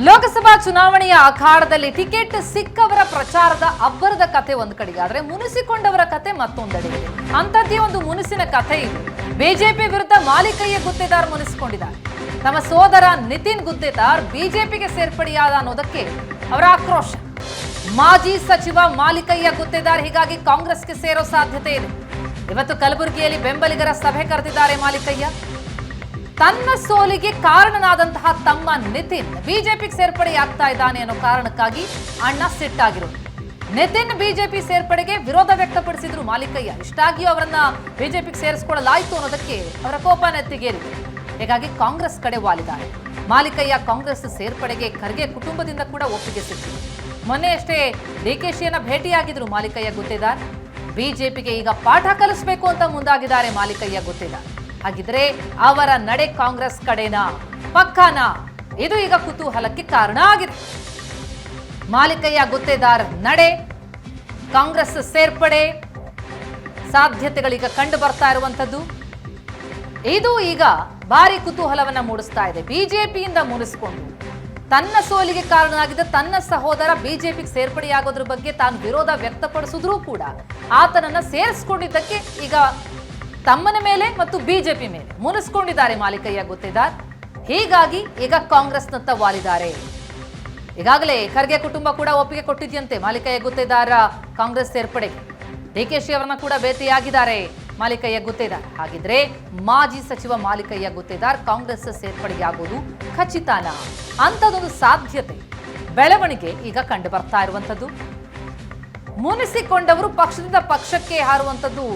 ಲೋಕಸಭಾ ಚುನಾವಣೆಯ ಅಖಾಡದಲ್ಲಿ ಟಿಕೆಟ್ ಸಿಕ್ಕವರ ಪ್ರಚಾರದ ಅಬ್ಬರದ ಕತೆ ಒಂದು ಕಡೆಗೆ ಆದ್ರೆ ಮುನಿಸಿಕೊಂಡವರ ಕತೆ ಮತ್ತೊಂದೆಡೆ ಅಂತದ್ದೇ ಒಂದು ಮುನಿಸಿನ ಕಥೆ ಇದು. ಬಿಜೆಪಿ ವಿರುದ್ಧ ಮಾಲಿಕಯ್ಯ ಗುತ್ತೇದಾರ್ ಮುನಿಸಿಕೊಂಡಿದ್ದಾರೆ. ತಮ್ಮ ಸೋದರ ನಿತಿನ್ ಗುತ್ತೇದಾರ್ ಬಿಜೆಪಿಗೆ ಸೇರ್ಪಡೆಯಾದ ಅನ್ನೋದಕ್ಕೆ ಅವರ ಆಕ್ರೋಶ. ಮಾಜಿ ಸಚಿವ ಮಾಲಿಕಯ್ಯ ಗುತ್ತೇದಾರ್ ಹೀಗಾಗಿ ಕಾಂಗ್ರೆಸ್ಗೆ ಸೇರೋ ಸಾಧ್ಯತೆ ಇದೆ. ಇವತ್ತು ಕಲಬುರಗಿಯಲ್ಲಿ ಬೆಂಬಲಿಗರ ಸಭೆ ಕರೆದಿದ್ದಾರೆ ಮಾಲಿಕಯ್ಯ. ತನ್ನ ಸೋಲಿಗೆ ಕಾರಣನಾದಂತಹ ತಮ್ಮ ನಿತಿನ್ ಬಿಜೆಪಿಗೆ ಸೇರ್ಪಡೆಯಾಗ್ತಾ ಇದ್ದಾನೆ ಅನ್ನೋ ಕಾರಣಕ್ಕಾಗಿ ಅಣ್ಣ ಸಿಟ್ಟಾಗಿರೋದು. ನಿತಿನ್ ಬಿಜೆಪಿ ಸೇರ್ಪಡೆಗೆ ವಿರೋಧ ವ್ಯಕ್ತಪಡಿಸಿದ್ರು ಮಾಲಿಕಯ್ಯ. ಇಷ್ಟಾಗಿಯೂ ಅವರನ್ನ ಬಿಜೆಪಿಗೆ ಸೇರಿಸಿಕೊಳ್ಳಲಾಯಿತು ಅನ್ನೋದಕ್ಕೆ ಅವರ ಕೋಪ ನೆತ್ತಿಗೇರಿದೆ. ಹೀಗಾಗಿ ಕಾಂಗ್ರೆಸ್ ಕಡೆ ವಾಲಿದ್ದಾರೆ ಮಾಲಿಕಯ್ಯ. ಕಾಂಗ್ರೆಸ್ ಸೇರ್ಪಡೆಗೆ ಖರ್ಗೆ ಕುಟುಂಬದಿಂದ ಕೂಡ ಒಪ್ಪಿಗೆ ಸಿಕ್ಕಿದೆ. ಮೊನ್ನೆ ಅಷ್ಟೇ ಡಿಕೆಶಿಯನ್ನ ಭೇಟಿಯಾಗಿದ್ರು ಮಾಲಿಕಯ್ಯ ಗುತ್ತೇದಾರ್. ಬಿಜೆಪಿಗೆ ಈಗ ಪಾಠ ಕಲಿಸಬೇಕು ಅಂತ ಮುಂದಾಗಿದ್ದಾರೆ ಮಾಲಿಕಯ್ಯ ಗುತ್ತೇದಾರ್. ಹಾಗಿದ್ರೆ ಅವರ ನಡೆ ಕಾಂಗ್ರೆಸ್ ಕಡೆನಾ ಪಕ್ಕನಾ? ಇದು ಈಗ ಕುತೂಹಲಕ್ಕೆ ಕಾರಣ ಆಗಿದೆ. ಮಾಲಿಕಯ್ಯ ಗುತ್ತೇದಾರ್ ನಡೆ ಕಾಂಗ್ರೆಸ್ ಸೇರ್ಪಡೆ ಸಾಧ್ಯತೆಗಳೀಗ ಕಂಡು ಬರ್ತಾ ಇರುವಂತದ್ದು. ಇದು ಈಗ ಭಾರಿ ಕುತೂಹಲವನ್ನ ಮೂಡಿಸ್ತಾ ಇದೆ. ಬಿಜೆಪಿಯಿಂದ ಮುನಿಸಿಕೊಂಡು ತನ್ನ ಸೋಲಿಗೆ ಕಾರಣನಾಗಿದ್ದ ತನ್ನ ಸಹೋದರ ಬಿಜೆಪಿಗೆ ಸೇರ್ಪಡೆಯಾಗೋದ್ರ ಬಗ್ಗೆ ತಾನು ವಿರೋಧ ವ್ಯಕ್ತಪಡಿಸಿದ್ರೂ ಕೂಡ ಆತನನ್ನ ಸೇರಿಸಿಕೊಂಡಿದ್ದಕ್ಕೆ ಈಗ ತಮ್ಮನ ಮೇಲೆ ಮತ್ತು ಬಿಜೆಪಿ ಮೇಲೆ ಮುನಿಸ್ಕೊಂಡಿದ್ದಾರೆ ಮಾಲಿಕಯ್ಯ ಗುತ್ತೇದಾರ್. ಹೀಗಾಗಿ ಈಗ ಕಾಂಗ್ರೆಸ್ನತ್ತ ವಾಲಿದ್ದಾರೆ. ಈಗಾಗಲೇ ಖರ್ಗೆ ಕುಟುಂಬ ಕೂಡ ಒಪ್ಪಿಗೆ ಕೊಟ್ಟಿದ್ಯಂತೆ ಮಾಲಿಕಯ್ಯ ಗುತ್ತೇದಾರ್ ಕಾಂಗ್ರೆಸ್ ಸೇರ್ಪಡೆಗೆ. ಡಿಕೆಶಿ ಅವರನ್ನ ಕೂಡ ಭೇಟಿಯಾಗಿದ್ದಾರೆ ಮಾಲಿಕಯ್ಯ ಗುತ್ತೇದಾರ್. ಹಾಗಿದ್ರೆ ಮಾಜಿ ಸಚಿವ ಮಾಲಿಕಯ್ಯ ಗುತ್ತೇದಾರ್ ಕಾಂಗ್ರೆಸ್ ಸೇರ್ಪಡೆಯಾಗುವುದು ಖಚಿತನಾ? ಅಂಥದ್ದೊಂದು ಸಾಧ್ಯತೆ ಬೆಳವಣಿಗೆ ಈಗ ಕಂಡು ಬರ್ತಾ ಇರುವಂಥದ್ದು. ಮುನಿಸಿಕೊಂಡವರು ಪಕ್ಷದಿಂದ ಪಕ್ಷಕ್ಕೆ ಹಾರುವಂಥದ್ದು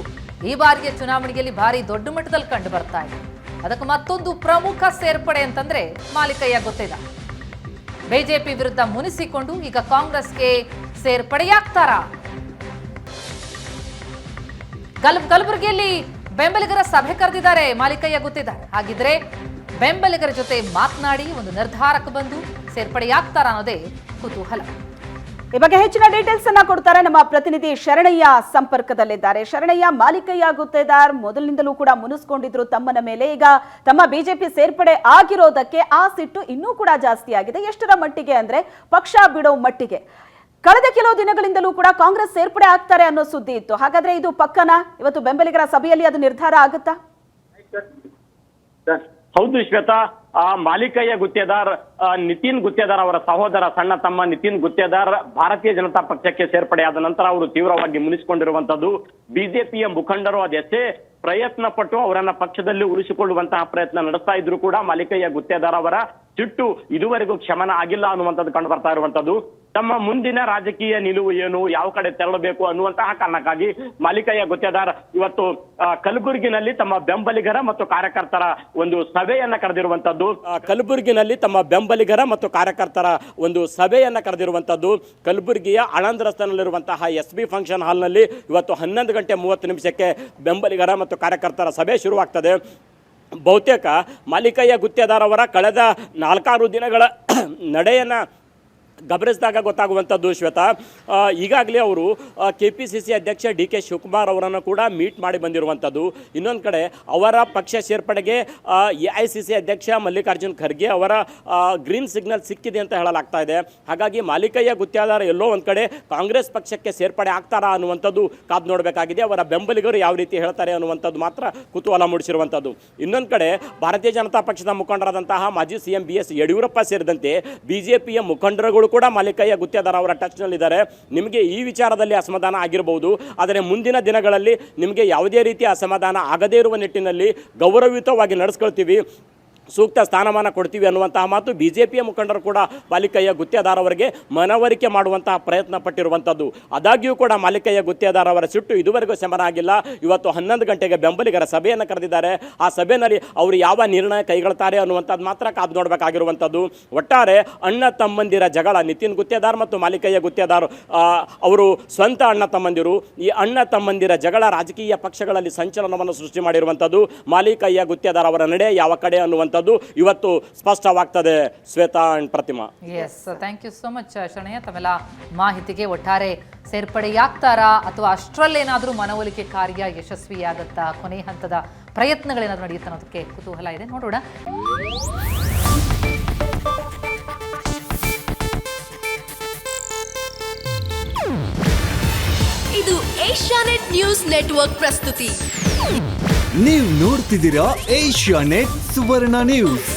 ಈ ಬಾರಿಯ ಚುನಾವಣೆಯಲ್ಲಿ ಭಾರಿ ದೊಡ್ಡ ಮಟ್ಟದಲ್ಲಿ ಕಂಡು ಬರ್ತಾ ಇದೆ. ಅದಕ್ಕೆ ಮತ್ತೊಂದು ಪ್ರಮುಖ ಸೇರ್ಪಡೆ ಅಂತಂದ್ರೆ ಮಾಲಿಕಯ್ಯ ಗುತ್ತೇದಾರ್ ಬಿಜೆಪಿ ವಿರುದ್ಧ ಮುನಿಸಿಕೊಂಡು ಈಗ ಕಾಂಗ್ರೆಸ್ಗೆ ಸೇರ್ಪಡೆಯಾಗ್ತಾರ? ಕಲಬುರಗಿಯಲ್ಲಿ ಬೆಂಬಲಿಗರ ಸಭೆ ಕರೆದಿದ್ದಾರೆ ಮಾಲಿಕಯ್ಯ ಗುತ್ತೇದಾರ್. ಹಾಗಿದ್ರೆ ಬೆಂಬಲಿಗರ ಜೊತೆ ಮಾತನಾಡಿ ಒಂದು ನಿರ್ಧಾರಕ್ಕೆ ಬಂದು ಸೇರ್ಪಡೆಯಾಗ್ತಾರ ಅನ್ನೋದೇ ಕುತೂಹಲ. ಈ ಬಗ್ಗೆ ಹೆಚ್ಚಿನ ಡೀಟೇಲ್ಸ್ ಅನ್ನ ಕೊಡ್ತಾರೆ ನಮ್ಮ ಪ್ರತಿನಿಧಿ ಶರಣಯ್ಯ ಸಂಪರ್ಕದಲ್ಲಿದ್ದಾರೆ. ಶರಣಯ್ಯ, ಮಾಲಿಕಯ್ಯ ಗುತ್ತೇದಾರ್ ಮೊದಲಿನಿಂದಲೂ ಕೂಡ ಮುನಿಸ್ಕೊಂಡಿದ್ರು ತಮ್ಮನ ಮೇಲೆ. ಈಗ ತಮ್ಮ ಬಿಜೆಪಿ ಸೇರ್ಪಡೆ ಆಗಿರೋದಕ್ಕೆ ಆ ಸಿಟ್ಟು ಇನ್ನೂ ಕೂಡ ಜಾಸ್ತಿ ಆಗಿದೆ. ಎಷ್ಟರ ಮಟ್ಟಿಗೆ ಅಂದ್ರೆ ಪಕ್ಷ ಬಿಡೋ ಮಟ್ಟಿಗೆ. ಕಳೆದ ಕೆಲವು ದಿನಗಳಿಂದಲೂ ಕೂಡ ಕಾಂಗ್ರೆಸ್ ಸೇರ್ಪಡೆ ಆಗ್ತಾರೆ ಅನ್ನೋ ಸುದ್ದಿ ಇತ್ತು. ಹಾಗಾದ್ರೆ ಇದು ಪಕ್ಕನಾ? ಇವತ್ತು ಬೆಂಬಲಿಗರ ಸಭೆಯಲ್ಲಿ ಅದು ನಿರ್ಧಾರ ಆಗುತ್ತಾ? ಹೌದು ಶ್ವೇತಾ, ಮಾಲಿಕಯ್ಯ ಗುತ್ತೇದಾರ್ ನಿತಿನ್ ಗುತ್ತೇದಾರ್ ಅವರ ಸಹೋದರ ಸಣ್ಣ ತಮ್ಮ ನಿತಿನ್ ಗುತ್ತೇದಾರ್ ಭಾರತೀಯ ಜನತಾ ಪಕ್ಷಕ್ಕೆ ಸೇರ್ಪಡೆಯಾದ ನಂತರ ಅವರು ತೀವ್ರವಾಗಿ ಮುನಿಸಿಕೊಂಡಿರುವಂತದ್ದು. ಬಿಜೆಪಿಯ ಮುಖಂಡರು ಅದೆಷ್ಟೇ ಪ್ರಯತ್ನ ಪಟ್ಟು ಅವರನ್ನ ಪಕ್ಷದಲ್ಲಿ ಉಳಿಸಿಕೊಳ್ಳುವಂತಹ ಪ್ರಯತ್ನ ನಡೆಸ್ತಾ ಇದ್ರು ಕೂಡ ಮಾಲಿಕಯ್ಯ ಗುತ್ತೇದಾರ್ ಅವರ ಸಿಟ್ಟು ಇದುವರೆಗೂ ಶಮನ ಆಗಿಲ್ಲ ಅನ್ನುವಂಥದ್ದು ಕಂಡು ಬರ್ತಾ ಇರುವಂತದ್ದು. ತಮ್ಮ ಮುಂದಿನ ರಾಜಕೀಯ ನಿಲುವು ಏನು, ಯಾವ ಕಡೆ ತೆರಳಬೇಕು ಅನ್ನುವಂತಹ ಕಾರಣಕ್ಕಾಗಿ ಮಾಲಿಕಯ್ಯ ಗುತ್ತೇದಾರ್ ಇವತ್ತು ಕಲಬುರಗಿನಲ್ಲಿ ತಮ್ಮ ಬೆಂಬಲಿಗರ ಮತ್ತು ಕಾರ್ಯಕರ್ತರ ಒಂದು ಸಭೆಯನ್ನ ಕರೆದಿರುವಂತದ್ದು. ಕಲಬುರಗಿನಲ್ಲಿ ತಮ್ಮ ಬೆಂಬಲಿಗರ ಮತ್ತು ಕಾರ್ಯಕರ್ತರ ಒಂದು ಸಭೆಯನ್ನ ಕರೆದಿರುವಂತದ್ದು. ಕಲಬುರಗಿಯ ಆನಂದ್ ರಸ್ತೆಯಲ್ಲಿರುವಂತಹ SB ಫಂಕ್ಷನ್ ಹಾಲ್ನಲ್ಲಿ ಇವತ್ತು 11:30 ಬೆಂಬಲಿಗರ ಮತ್ತು ಕಾರ್ಯಕರ್ತರ ಸಭೆ ಶುರುವಾಗ್ತದೆ. ಬಹುತೇಕ ಮಾಲಿಕಯ್ಯ ಗುತ್ತೇದಾರ್ ಅವರ ಕಳೆದ 4-6 ದಿನಗಳ ನಡೆಯನ್ನು ಗಮನಿಸಿದಾಗ ಗೊತ್ತಾಗುವಂಥದ್ದು ಶ್ವೇತಾ, ಈಗಾಗಲೇ ಅವರು KPCC ಅಧ್ಯಕ್ಷ DK ಶಿವಕುಮಾರ್ ಅವರನ್ನು ಕೂಡ ಮೀಟ್ ಮಾಡಿ ಬಂದಿರುವಂಥದ್ದು. ಇನ್ನೊಂದು ಕಡೆ ಅವರ ಪಕ್ಷ ಸೇರ್ಪಡೆಗೆ AICC ಅಧ್ಯಕ್ಷ ಮಲ್ಲಿಕಾರ್ಜುನ್ ಖರ್ಗೆ ಅವರ ಗ್ರೀನ್ ಸಿಗ್ನಲ್ ಸಿಕ್ಕಿದೆ ಅಂತ ಹೇಳಲಾಗ್ತಾ ಇದೆ. ಹಾಗಾಗಿ ಮಾಲಿಕಯ್ಯ ಗುತ್ತೇದಾರ್ ಎಲ್ಲೋ ಒಂದು ಕಡೆ ಕಾಂಗ್ರೆಸ್ ಪಕ್ಷಕ್ಕೆ ಸೇರ್ಪಡೆ ಆಗ್ತಾರಾ ಅನ್ನುವಂಥದ್ದು ಕಾದು ನೋಡಬೇಕಾಗಿದೆ. ಅವರ ಬೆಂಬಲಿಗರು ಯಾವ ರೀತಿ ಹೇಳ್ತಾರೆ ಅನ್ನುವಂಥದ್ದು ಮಾತ್ರ ಕುತೂಹಲ ಮೂಡಿಸಿರುವಂಥದ್ದು. ಇನ್ನೊಂದು ಕಡೆ ಭಾರತೀಯ ಜನತಾ ಪಕ್ಷದ ಮುಖಂಡರಾದಂತಹ ಮಾಜಿ CM BS ಯಡಿಯೂರಪ್ಪ ಸೇರಿದಂತೆ ಬಿಜೆಪಿಯ ಮುಖಂಡರುಗಳು ಕೂಡ ಮಾಲಿಕಯ್ಯ ಗುತ್ತೇದಾರ್ ಅವರ ಟಚ್ನಲ್ಲಿದ್ದಾರೆ. ನಿಮಗೆ ಈ ವಿಚಾರದಲ್ಲಿ ಅಸಮಾಧಾನ ಆಗಿರಬಹುದು, ಆದರೆ ಮುಂದಿನ ದಿನಗಳಲ್ಲಿ ನಿಮಗೆ ಯಾವುದೇ ರೀತಿಯ ಅಸಮಾಧಾನ ಆಗದೇ ಇರುವ ನಿಟ್ಟಿನಲ್ಲಿ ಗೌರವಯುತವಾಗಿ ನಡೆಸ್ಕೊಳ್ತೀವಿ, ಸೂಕ್ತ ಸ್ಥಾನಮಾನ ಕೊಡ್ತೀವಿ ಅನ್ನುವಂತಹ ಮಾತು ಬಿಜೆಪಿಯ ಮುಖಂಡರು ಕೂಡ ಮಾಲಿಕಯ್ಯ ಗುತ್ತೇದಾರ್ ಅವರಿಗೆ ಮನವರಿಕೆ ಮಾಡುವಂತಹ ಪ್ರಯತ್ನ ಪಟ್ಟಿರುವಂಥದ್ದು. ಆದಾಗ್ಯೂ ಕೂಡ ಮಾಲಿಕಯ್ಯ ಗುತ್ತೇದಾರ್ ಅವರ ಸಿಟ್ಟು ಇದುವರೆಗೂ ಶಮನ ಆಗಿಲ್ಲ. ಇವತ್ತು 11 ಬೆಂಬಲಿಗರ ಸಭೆಯನ್ನು ಕರೆದಿದ್ದಾರೆ. ಆ ಸಭೆಯಲ್ಲಿ ಅವರು ಯಾವ ನಿರ್ಣಯ ಕೈಗೊಳ್ತಾರೆ ಅನ್ನುವಂಥದ್ದು ಮಾತ್ರ ಕಾದು ನೋಡಬೇಕಾಗಿರುವಂಥದ್ದು. ಒಟ್ಟಾರೆ ಅಣ್ಣ ತಮ್ಮಂದಿರ ಜಗಳ, ನಿತಿನ್ ಗುತ್ತೇದಾರ್ ಮತ್ತು ಮಾಲಿಕಯ್ಯ ಗುತ್ತೇದಾರ್ ಅವರು ಸ್ವಂತ ಅಣ್ಣ ತಮ್ಮಂದಿರು. ಈ ಅಣ್ಣ ತಮ್ಮಂದಿರ ಜಗಳ ರಾಜಕೀಯ ಪಕ್ಷಗಳಲ್ಲಿ ಸಂಚಲನವನ್ನು ಸೃಷ್ಟಿ ಮಾಡಿರುವಂಥದ್ದು. ಮಾಲಿಕಯ್ಯ ಗುತ್ತೇದಾರ್ ಅವರ ನಡೆ ಯಾವ ಕಡೆ ಅನ್ನುವಂಥದ್ದು ಇವತ್ತು ಸ್ಪಷ್ಟವಾಗ್ತದೆ Shwetha and Pratima. Yes, thank you so much Sharanayya ತಮ್ಮೆಲ್ಲ ಮಾಹಿತಿಗೆ. ಒಟ್ಟಾರೆ ಸೇರ್ಪಡೆಯಾಗ್ತಾರಾ ಅಥವಾ ಅಷ್ಟರಲ್ಲೇನಾದರೂ ಮನವೊಲಿಕೆ ಕಾರ್ಯ ಯಶಸ್ವಿಯಾಗತ್ತಾ, ಕೊನೆ ಹಂತದ ಪ್ರಯತ್ನಗಳೇನಾದರೂ ನಡೆಯುತ್ತೆ ಅನ್ನೋದಕ್ಕೆ ಕುತೂಹಲ ಇದೆ. ನೋಡೋಣ. ಏಷ್ಯಾನೆಟ್ ನ್ಯೂಸ್ ನೆಟ್ವರ್ಕ್ ಪ್ರಸ್ತುತಿ. ನೀವು ನೋಡ್ತಿದ್ದೀರಾ ಏಷ್ಯಾನೆಟ್ ಸುವರ್ಣ ನ್ಯೂಸ್.